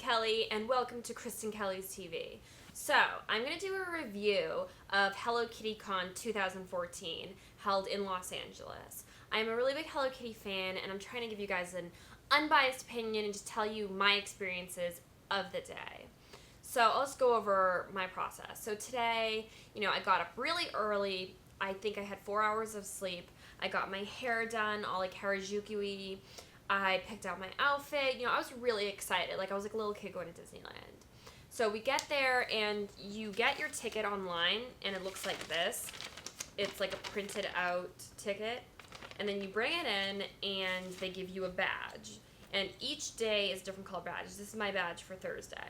Kelly, and welcome to Kristen Kelly's TV. So, I'm going to do a review of Hello Kitty Con 2014, held in Los Angeles. I'm a really big Hello Kitty fan, and I'm trying to give you guys an unbiased opinion and just tell you my experiences of the day. So, let's go over my process. So, today, I got up really early. I think I had 4 hours of sleep. I got my hair done, all like Harajuku-y. I picked out my outfit. I was really excited. I was like a little kid going to Disneyland. So we get there, and you get your ticket online, and it looks like this. It's like a printed out ticket. And then you bring it in, and they give you a badge. And each day is a different color badge. This is my badge for Thursday.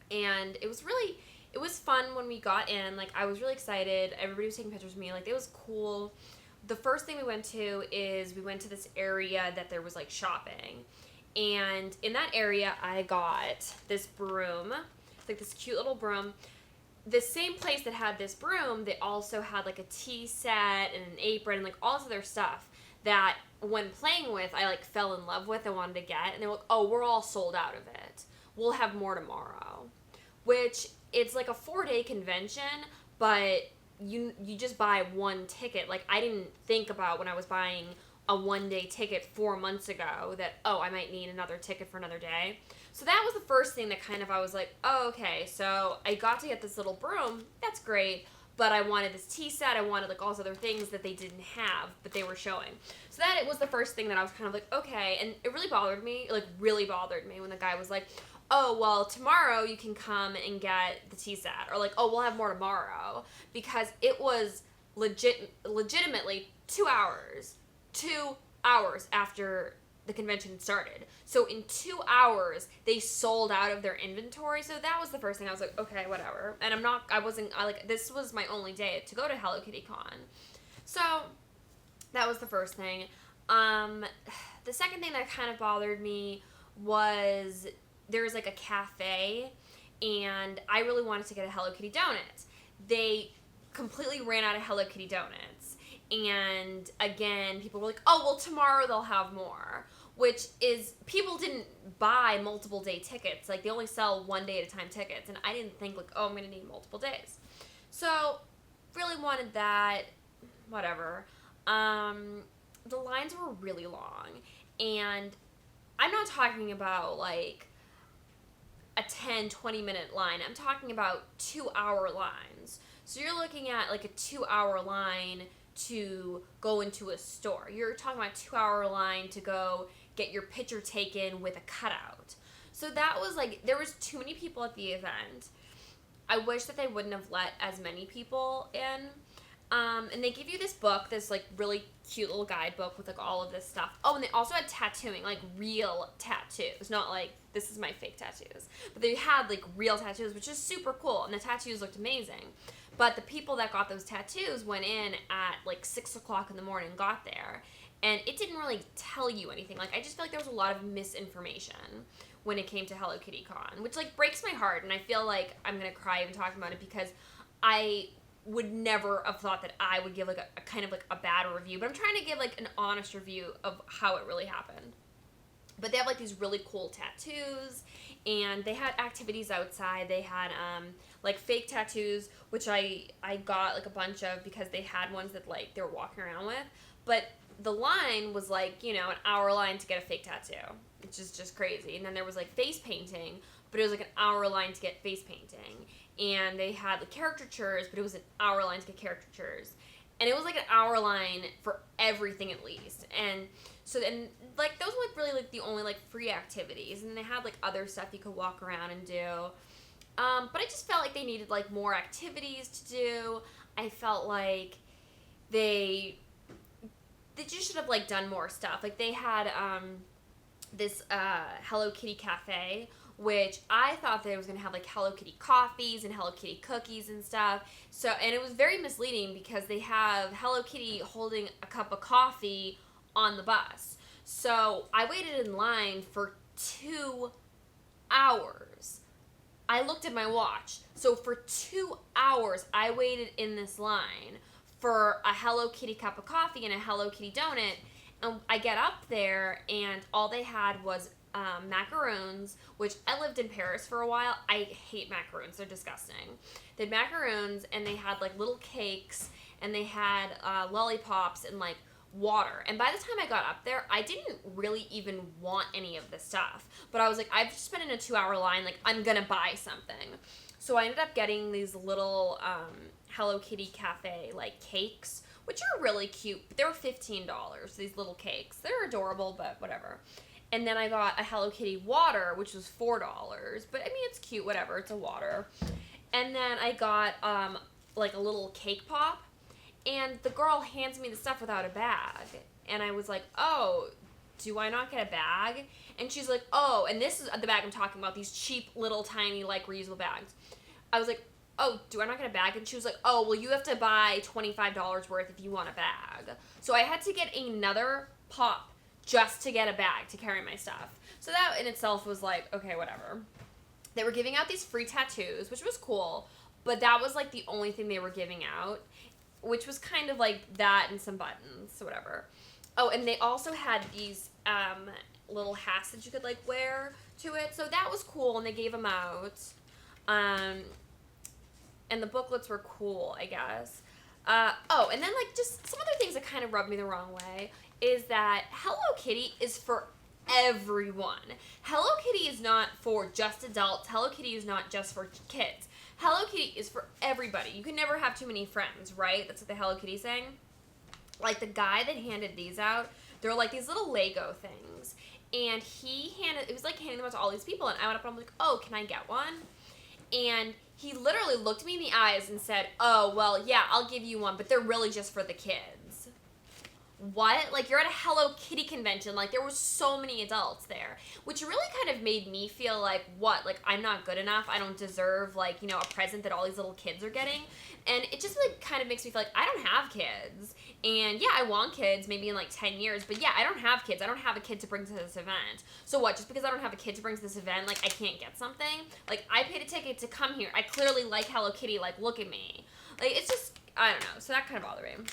And it was fun when we got in. I was really excited. Everybody was taking pictures of me. It was cool. The first thing we went to is we went to this area that there was shopping, and in that area I got this broom. It's this cute little broom. The same place that had this broom, they also had a tea set and an apron and all this other stuff that when playing with I fell in love with and wanted to get, and they were like, oh, we're all sold out of it, we'll have more tomorrow. Which it's a 4-day convention, but you just buy one ticket. I didn't think about when I was buying a 1-day ticket 4 months ago that, I might need another ticket for another day. So that was the first thing that I was like, oh, okay, so I got to get this little broom. That's great. But I wanted this tea set. I wanted all these other things that they didn't have, but they were showing. So that it was the first thing that I was kind of like, okay. And it really bothered me, when the guy was like, oh, well, tomorrow you can come and get the tea set. Or oh, we'll have more tomorrow. Because it was legitimately 2 hours. 2 hours after the convention started. So in 2 hours, they sold out of their inventory. So that was the first thing. I was like, okay, whatever. And this was my only day to go to Hello Kitty Con. So that was the first thing. The second thing that kind of bothered me was there was a cafe, and I really wanted to get a Hello Kitty donut. They completely ran out of Hello Kitty donuts. And again, people were like, oh, well, tomorrow they'll have more. Which is, people didn't buy multiple day tickets. They only sell 1 day at a time tickets. And I didn't think, oh, I'm going to need multiple days. So, really wanted that. Whatever. The lines were really long. And I'm not talking about, a 10, 20-minute line. I'm talking about 2-hour lines. So you're looking at a 2-hour line to go into a store. You're talking about a 2-hour line to go get your picture taken with a cutout. So that was there was too many people at the event. I wish that they wouldn't have let as many people in. And they give you this book, this really cute little guidebook with all of this stuff. Oh, and they also had tattooing, real tattoos, not this is my fake tattoos. But they had real tattoos, which is super cool, and the tattoos looked amazing. But the people that got those tattoos went in at 6 o'clock in the morning, got there, and it didn't really tell you anything. I just feel there was a lot of misinformation when it came to Hello Kitty Con, which breaks my heart, and I feel I'm gonna cry even talking about it because I would never have thought that I would give a kind of a bad review, but I'm trying to give an honest review of how it really happened. But they have these really cool tattoos, and they had activities outside. They had fake tattoos, which I got a bunch of because they had ones that they were walking around with. But the line was an hour line to get a fake tattoo, which is just crazy. And then there was face painting, but it was an hour line to get face painting. And they had caricatures, but it was an hour line to get caricatures. And it was an hour line for everything at least. And so then those were really the only free activities. And they had other stuff you could walk around and do. But I just felt they needed more activities to do. I felt they just should have done more stuff. They had this Hello Kitty cafe, which I thought that it was going to have Hello Kitty coffees and Hello Kitty cookies and stuff. So, and it was very misleading because they have Hello Kitty holding a cup of coffee on the bus. So I waited in line for 2 hours. I looked at my watch. So for 2 hours, I waited in this line for a Hello Kitty cup of coffee and a Hello Kitty donut. And I get up there, and all they had was macaroons, which I lived in Paris for a while. I hate macaroons. They're disgusting. They had macaroons, and they had, like, little cakes, and they had lollipops and, like, water. And by the time I got up there, I didn't really even want any of this stuff. But I was like, I've just been in a 2-hour line. Like, I'm going to buy something. So I ended up getting these little Hello Kitty Cafe, like, cakes, which are really cute. They were $15, these little cakes. They're adorable, but whatever. And then I got a Hello Kitty water, which was $4. But, I mean, it's cute, whatever. It's a water. And then I got, like, a little cake pop. And the girl hands me the stuff without a bag. And I was like, oh, do I not get a bag? And she's like, oh, and this is the bag I'm talking about, these cheap little tiny, like, reusable bags. I was like, oh, do I not get a bag? And she was like, oh, well, you have to buy $25 worth if you want a bag. So I had to get another pop just to get a bag to carry my stuff. So that in itself was like, okay, whatever. They were giving out these free tattoos, which was cool, but that was, like, the only thing they were giving out, which was kind of like that and some buttons, so whatever. Oh, and they also had these little hats that you could, like, wear to it, so that was cool, and they gave them out. And the booklets were cool, I guess. Oh, and then, like, just some other things that kind of rubbed me the wrong way is that Hello Kitty is for everyone. Hello Kitty is not for just adults. Hello Kitty is not just for kids. Hello Kitty is for everybody. You can never have too many friends, right? That's what the Hello Kitty saying. Like, the guy that handed these out, they're like these little Lego things. And it was like handing them out to all these people. And I went up and I'm like, oh, can I get one? And he literally looked me in the eyes and said, oh, well, yeah, I'll give you one, but they're really just for the kids. What? Like, you're at a Hello Kitty convention. Like, there were so many adults there, which really kind of made me feel like, what? Like, I'm not good enough. I don't deserve, like, you know, a present that all these little kids are getting. And it just, like, kind of makes me feel like I don't have kids. And, yeah, I want kids maybe in, like, 10 years. But, yeah, I don't have kids. I don't have a kid to bring to this event. So what? Just because I don't have a kid to bring to this event, like, I can't get something? Like, I paid a ticket to come here. I clearly like Hello Kitty. Like, look at me. Like, it's just, I don't know. So that kind of bothered me.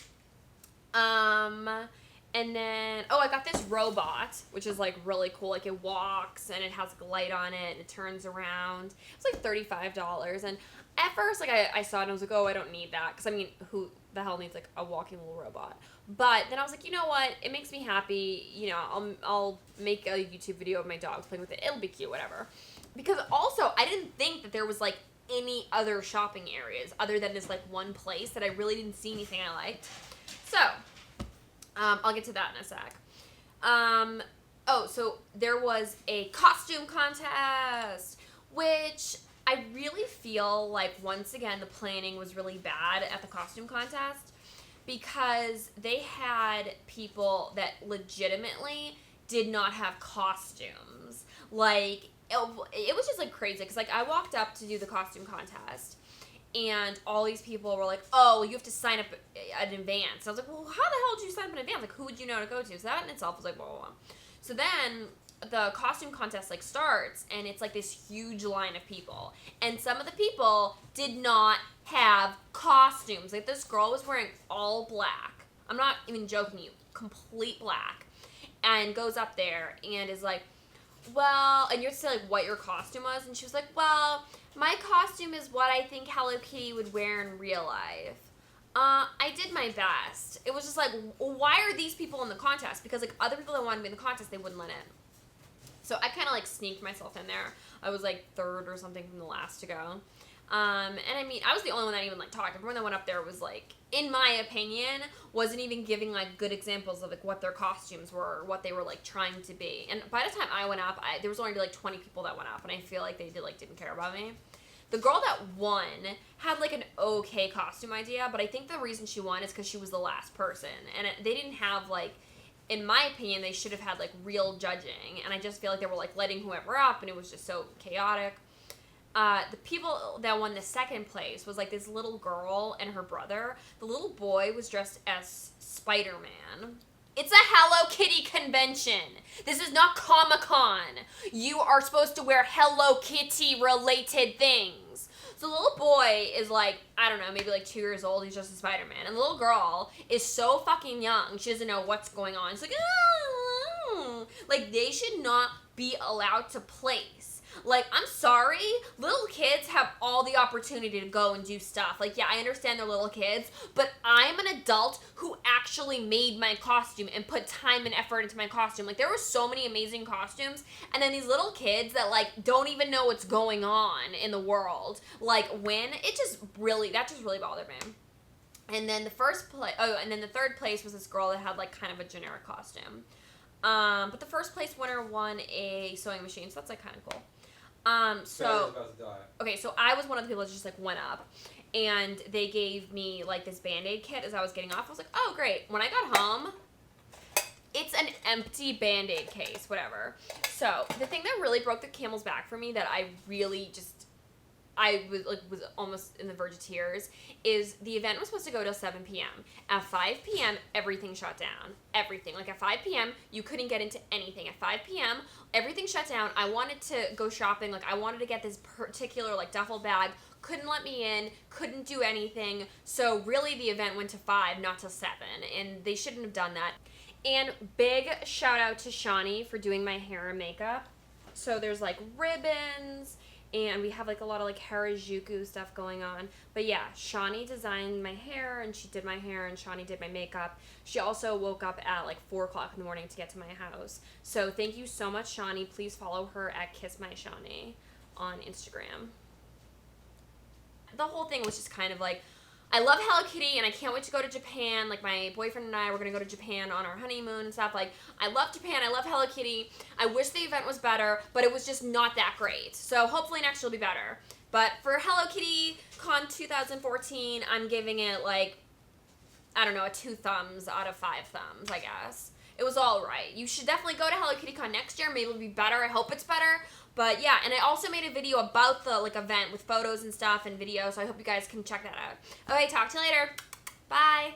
And then, oh, I got this robot, which is, like, really cool. Like, it walks, and it has, like, a light on it, and it turns around. It's, like, $35. And at first, like, I saw it, and I was like, oh, I don't need that. Because, I mean, who the hell needs, like, a walking little robot? But then I was like, you know what? It makes me happy. You know, I'll make a YouTube video of my dogs playing with it. It'll be cute, whatever. Because, also, I didn't think that there was, like, any other shopping areas other than this, like, one place that I really didn't see anything I liked. So I'll get to that in a sec. Oh, so there was a costume contest, which I really feel like, once again, the planning was really bad at the costume contest because they had people that legitimately did not have costumes. Like, it was just, like, crazy because, like, I walked up to do the costume contest, and all these people were like, oh, you have to sign up in advance. I was like, well, how the hell did you sign up in advance? Like, who would you know to go to? So that in itself was like, blah, blah, blah. So then the costume contest, like, starts, and it's, like, this huge line of people. And some of the people did not have costumes. Like, this girl was wearing all black. I'm not even joking you. Complete black. And goes up there and is like, well, and you have to say, like, what your costume was. And she was like, well, my costume is what I think Hello Kitty would wear in real life. I did my best. It was just like, why are these people in the contest? Because, like, other people that wanted to be in the contest, they wouldn't let in. So I kind of, like, sneaked myself in there. I was, like, third or something from the last to go. And I mean, I was the only one that even, like, talked. Everyone that went up there was, like, in my opinion, wasn't even giving, like, good examples of, like, what their costumes were or what they were, like, trying to be. And by the time I went up, there was only, like, 20 people that went up, and I feel like they didn't care about me. The girl that won had, like, an okay costume idea, but I think the reason she won is because she was the last person. And they didn't have, like, in my opinion, they should have had, like, real judging. And I just feel like they were, like, letting whoever up, and it was just so chaotic. The people that won the second place was, like, this little girl and her brother. The little boy was dressed as Spider-Man. It's a Hello Kitty convention. This is not Comic-Con. You are supposed to wear Hello Kitty-related things. So the little boy is, like, I don't know, maybe, like, 2 years old. He's just a Spider-Man. And the little girl is so fucking young. She doesn't know what's going on. She's like, oh. Like, they should not be allowed to place. Like, I'm sorry, little kids have all the opportunity to go and do stuff. Like, yeah, I understand they're little kids, but I'm an adult who actually made my costume and put time and effort into my costume. Like, there were so many amazing costumes, and then these little kids that, like, don't even know what's going on in the world, like, win. That just really bothered me. And then the third place was this girl that had, like, kind of a generic costume. But the first place winner won a sewing machine, so that's, like, kind of cool. Okay, so I was one of the people that just, like, went up, and they gave me, like, this Band-Aid kit as I was getting off. I was like, oh, great. When I got home, it's an empty Band-Aid case, whatever. So, the thing that really broke the camel's back for me that I really was almost in the verge of tears, is the event was supposed to go till 7 p.m. At 5 p.m., everything shut down. Everything. Like, at 5 p.m., you couldn't get into anything. At 5 p.m., everything shut down. I wanted to go shopping. Like, I wanted to get this particular, like, duffel bag. Couldn't let me in. Couldn't do anything. So, really, the event went to 5, not till 7. And they shouldn't have done that. And big shout out to Shawnee for doing my hair and makeup. So, there's, like, ribbons, and we have, like, a lot of, like, Harajuku stuff going on. But, yeah, Shawnee designed my hair, and she did my hair, and Shawnee did my makeup. She also woke up at, like, 4 o'clock in the morning to get to my house. So, thank you so much, Shawnee. Please follow her at KissMyShawnee on Instagram. The whole thing was just kind of, like, I love Hello Kitty, and I can't wait to go to Japan. Like, my boyfriend and I were going to go to Japan on our honeymoon and stuff. Like, I love Japan. I love Hello Kitty. I wish the event was better, but it was just not that great. So, hopefully next year will be better. But for Hello Kitty Con 2014, I'm giving it, like, I don't know, a 2 thumbs out of 5 thumbs, I guess. It was all right. You should definitely go to Hello Kitty Con next year. Maybe it'll be better. I hope it's better. But yeah, and I also made a video about the, like, event with photos and stuff and videos, so I hope you guys can check that out. Okay, talk to you later. Bye.